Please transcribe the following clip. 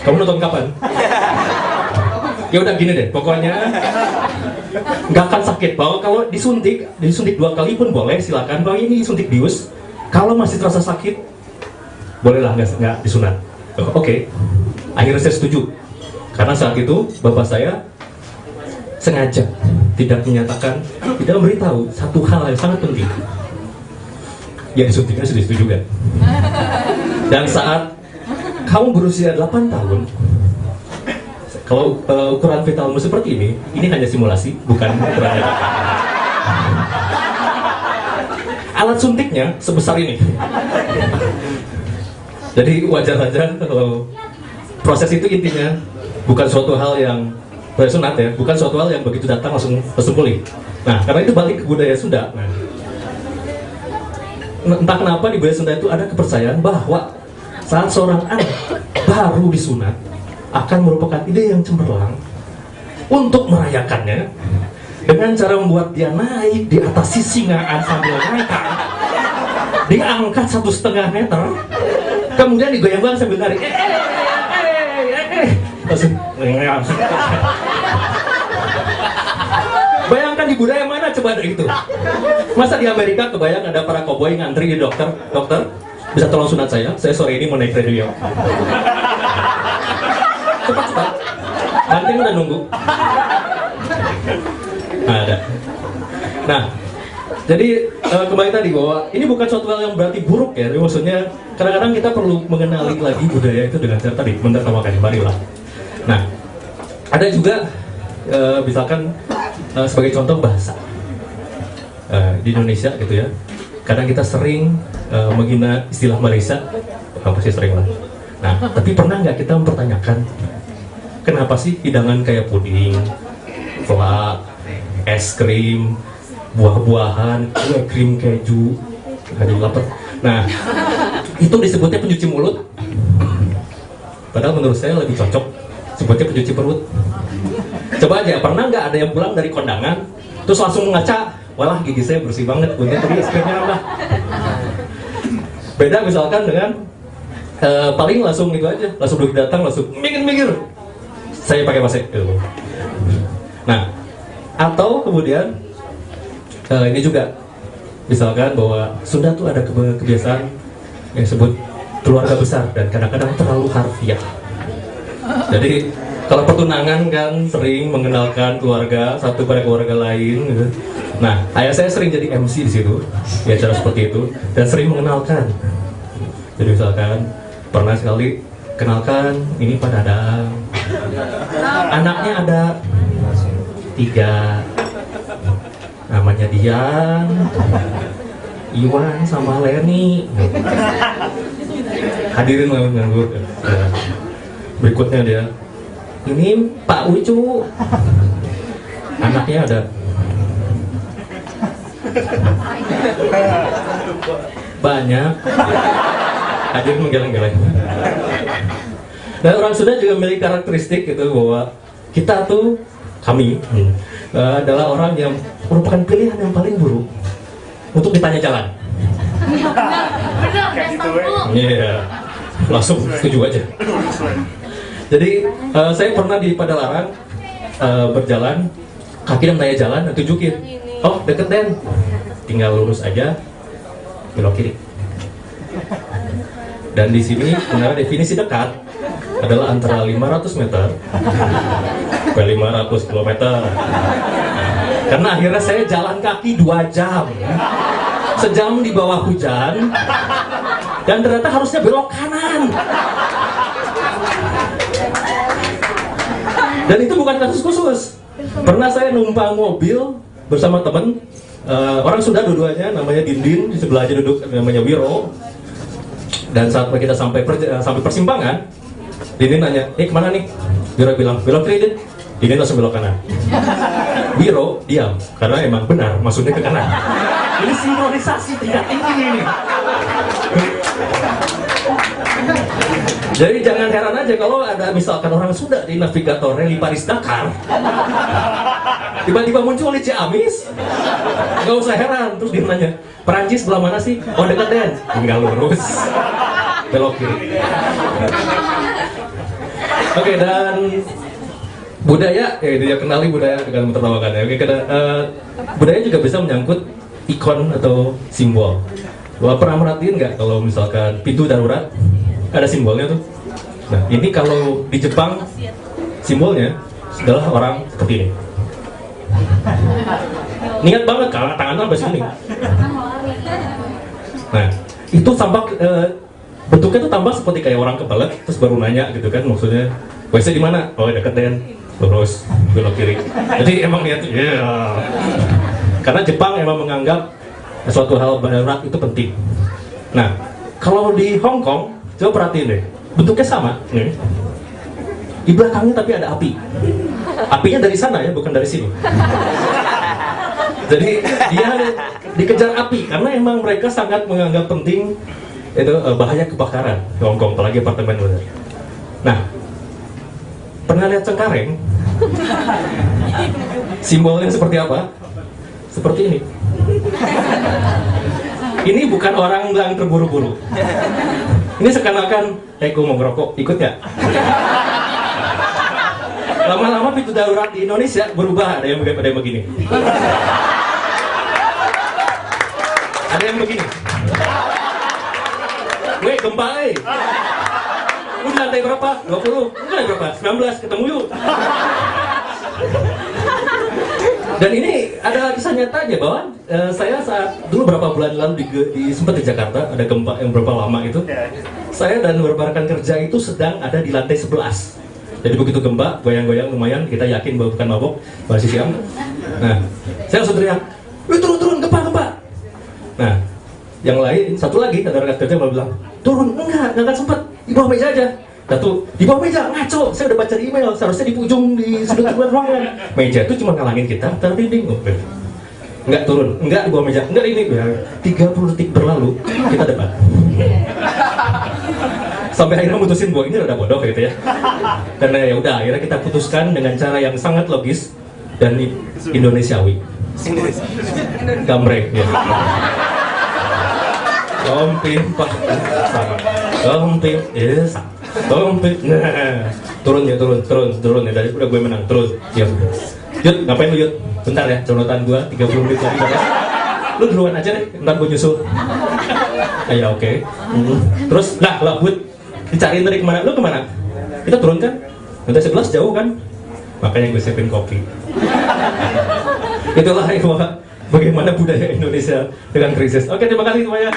Kamu nonton kapan? Ya udah gini deh, pokoknya nggak akan sakit. Bahwa kalau disuntik 2 kali pun boleh, silakan. Bahwa ini disuntik bius, kalau masih terasa sakit, bolehlah nggak disunat. Oke. Akhirnya saya setuju. Karena saat itu bapak saya sengaja tidak menyatakan, tidak memberitahu satu hal yang sangat penting. Ya disuntiknya sudah setuju kan? Dan saat kamu berusia 8 tahun, kalau ukuran vitalmu seperti ini hanya simulasi, bukan ukuran nyata. Alat suntiknya sebesar ini. Jadi wajar saja kalau proses itu intinya bukan suatu hal yang sunat ya, bukan suatu hal yang begitu datang langsung pulih. Nah, karena itu balik ke budaya Sunda. Entah kenapa di budaya Sunda itu ada kepercayaan bahwa saat seorang anak baru disunat akan merupakan ide yang cemerlang untuk merayakannya dengan cara membuat dia naik di atas sisingaan sambil ngangkat, diangkat 1,5 meter, kemudian digoyang-goyang sambil nari, bayangkan di budaya mana coba ada itu? Masa di Amerika kebayang ada para koboi ngantri di dokter, bisa tolong sunat saya sore ini mau naik radio. Cepat, banting udah nunggu. Ada. Nah, jadi kembali tadi bahwa ini bukan suatu hal yang berarti buruk ya. Maksudnya kadang-kadang kita perlu mengenali lagi budaya itu dengan cara tadi menertawakan, marilah. Nah, ada juga misalkan sebagai contoh bahasa di Indonesia gitu ya. Kadang kita sering menghina istilah Malaysia, pasti sering lah. Nah, tapi pernah nggak kita mempertanyakan kenapa sih hidangan kayak puding, flak, es krim, buah-buahan, kue krim keju, jadi lapar. Nah, itu disebutnya pencuci mulut. Padahal menurut saya lebih cocok sebutnya pencuci perut. Coba aja, pernah nggak ada yang pulang dari kondangan terus langsung ngaca, walah gigi saya bersih banget, punya tadi es krimnya nambah. Beda misalkan dengan paling langsung itu aja, langsung begitu datang langsung mikir, saya pakai masker. Nah, atau kemudian ini juga misalkan bahwa Sunda tuh ada kebiasaan yang disebut keluarga besar dan kadang-kadang terlalu harfiah. Jadi kalau pertunangan kan sering mengenalkan keluarga satu pada keluarga lain gitu. Nah, ayah saya sering jadi MC di situ di acara seperti itu dan sering mengenalkan. Jadi misalkan pernah sekali kenalkan ini Pak Dadang, anaknya ada 3, namanya Dian, Iwan sama Leni. Hadirin nganggur. Berikutnya dia, ini Pak Ucu, anaknya ada banyak. Hadirin menggeleng-geleng. Dan orang Sunda juga memiliki karakteristik gitu bahwa kita tuh, kami adalah orang yang merupakan pilihan yang paling buruk untuk ditanya jalan. Iya, langsung setuju aja. Jadi saya pernah di Padalarang berjalan, kaki dan nanya jalan, tunjukin, oh deket Den, tinggal lurus aja, belok kiri. Dan di sini sebenarnya definisi dekat adalah antara 500 meter ke 500 km. Karena akhirnya saya jalan kaki 2 jam, sejam di bawah hujan, dan ternyata harusnya belok kanan. Dan itu bukan kasus khusus. Pernah saya numpang mobil bersama teman, orang Sunda dua-duanya, namanya Dindin, di sebelahnya duduk namanya Wiro. Dan saat kita sampai persimpangan, Dindin nanya, kemana nih? Wiro bilang, belok kiri Din. Dindin langsung belok kanan. Wiro diam, karena emang benar maksudnya ke kanan. Ini sinkronisasi tingkat tinggi ini. Jadi jangan heran aja kalau ada misalkan orang Sunda di navigator Rally Paris Dakar, tiba-tiba muncul di Ciamis, nggak usah heran. Terus dia nanya, Perancis sebelah mana sih? Oh dekat Den, tinggal lurus. belok kiri. Oke, dan budaya, ya itu ya, kenali budaya dengan menertawakan ya. Oke, budaya juga bisa menyangkut ikon atau simbol. Wah, pernah merhatiin nggak kalau misalkan pintu darurat ada simbolnya tuh? Nah, ini kalau di Jepang simbolnya adalah orang seperti ini. Niat banget kalau tangan sampai sini. Nah, itu tampak bentuknya tuh tampak seperti kayak orang kebelet, terus baru nanya gitu kan, maksudnya WC di mana? Oh, deket Den, lurus belok kiri. Jadi emang niat, karena Jepang emang menganggap suatu hal darurat itu penting. Nah, kalau di Hong Kong, coba perhatiin deh, bentuknya sama. Nih. Di belakangnya tapi ada api. Apinya dari sana ya, bukan dari sini. Jadi dia dikejar api karena emang mereka sangat menganggap penting itu bahaya kebakaran di Hong Kong, apalagi apartemen besar. Nah, pernah lihat Cengkareng? Simbolnya seperti apa? Seperti ini. Ini bukan orang yang terburu-buru. Ini seakan-akan, gue mau ngerokok, ikut ya? Lama-lama pintu darurat di Indonesia berubah, ada yang begini. Ada yang begini. Weh, gempa Lu di lantai berapa? 20. Lu lantai berapa? 19, ketemu yuk. Dan ini ada kisah nyatanya bahwa saya saat dulu berapa bulan lalu sempat di Jakarta ada gempa yang berapa lama itu. Saya dan beberapa rekan kerja itu sedang ada di lantai 11. Jadi begitu gempa, goyang-goyang lumayan, kita yakin bahwa bukan mabok, masih siam. Nah, saya langsung teriak, "Wih, turun, gempa." Nah, yang lain, satu lagi, ada rekan kerja malah bilang, "Turun, enggak sempet, di bawah meja aja." Satu, di bawah meja, ngaco, saya udah baca di email, seharusnya di ujung, di sudut ruangan. Meja itu cuma ngalangin kita, tertinding. Enggak turun, enggak di bawah meja, enggak ini. 30 detik berlalu, kita debat. Sampai akhirnya mutusin bahwa ini rada bodoh gitu ya. Karena ya udah, akhirnya kita putuskan dengan cara yang sangat logis dan Indonesiawi. Gambreng ya. Tompin pak, sama. Tompin, yes. Tompin, nah. Turun ya. Dari udah gue menang, turun. Yuk, ngapain lu Yud? Bentar ya, conotan gua 30 menit lagi ya. Lu duluan aja deh, ntar gue nyusul. Ya oke. Terus, lah Bud, dicariin tadi kemana? Lu kemana? Kita turun kan? Lantai 11 jauh kan? Makanya gue siapin kopi. Itulah bagaimana budaya Indonesia dengan krisis. Oke, terima kasih semuanya.